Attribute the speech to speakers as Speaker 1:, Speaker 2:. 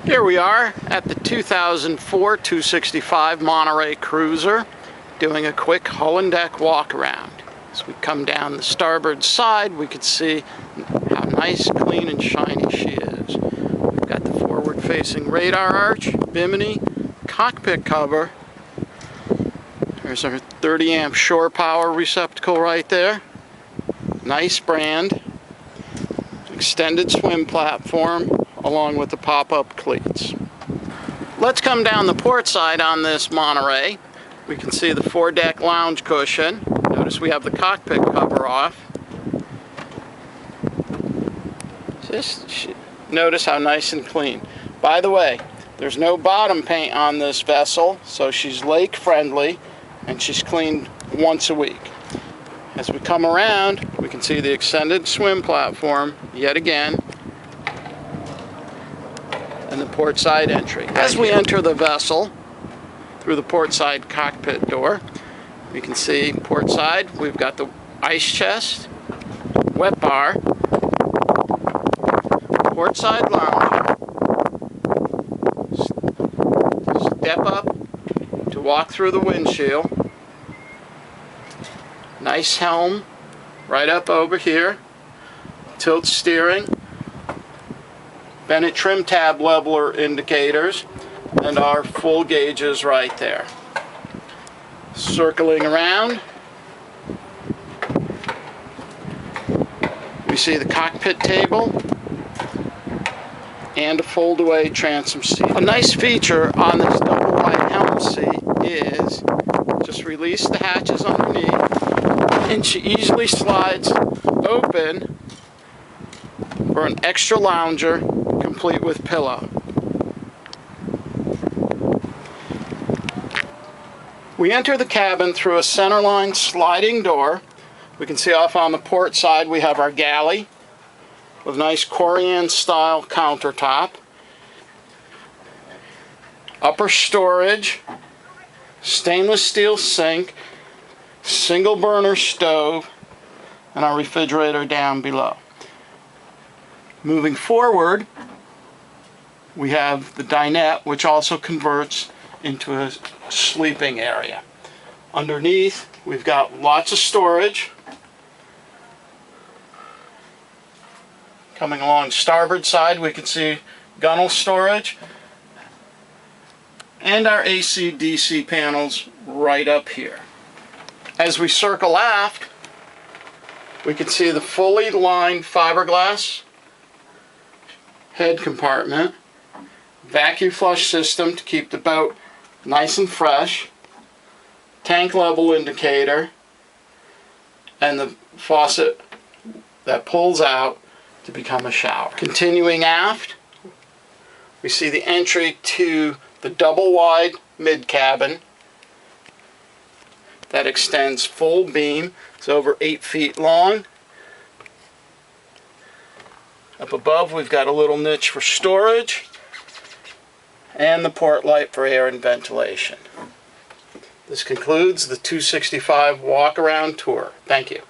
Speaker 1: Here we are at the 2004 265 Monterey Cruiser, doing a quick hull and deck walk around. As we come down the starboard side, we can see how nice, clean, and shiny she is. We've got the forward-facing radar arch, Bimini, cockpit cover. There's our 30 amp shore power receptacle right there. Nice brand. Extended swim platform along with the pop-up cleats. Let's come down the port side on this Monterey. We can see the foredeck lounge cushion. Notice we have the cockpit cover off. Just notice how nice and clean. By the way, there's no bottom paint on this vessel, so she's lake friendly and she's cleaned once a week. As we come around, we can see the extended swim platform yet again, and the port side entry. As we enter the vessel through the port side cockpit door, we can see port side, we've got the ice chest, wet bar, port side lounge, step up to walk through the windshield, nice helm right up over here, tilt steering, Bennett trim tab leveler indicators, and our full gauges right there. Circling around, we see the cockpit table and a fold-away transom seat. A nice feature on this double wide helm seat is just release the hatches underneath and she easily slides open for an extra lounger complete with pillow. We enter the cabin through a centerline sliding door. We can see off on the port side we have our galley with nice Korean style countertop. Upper storage, stainless steel sink, single burner stove, and our refrigerator down below. Moving forward, we have the dinette, which also converts into a sleeping area. Underneath, we've got lots of storage. Coming along starboard side, we can see gunnel storage and our AC/DC panels right up here. As we circle aft, we can see the fully lined fiberglass head compartment, vacuum flush system to keep the boat nice and fresh, tank level indicator, and the faucet that pulls out to become a shower. Continuing aft, we see the entry to the double wide mid cabin that extends full beam. It's over 8 feet long. Up above we've got a little niche for storage and the port light for air and ventilation. This concludes the 265 walk around tour. Thank you.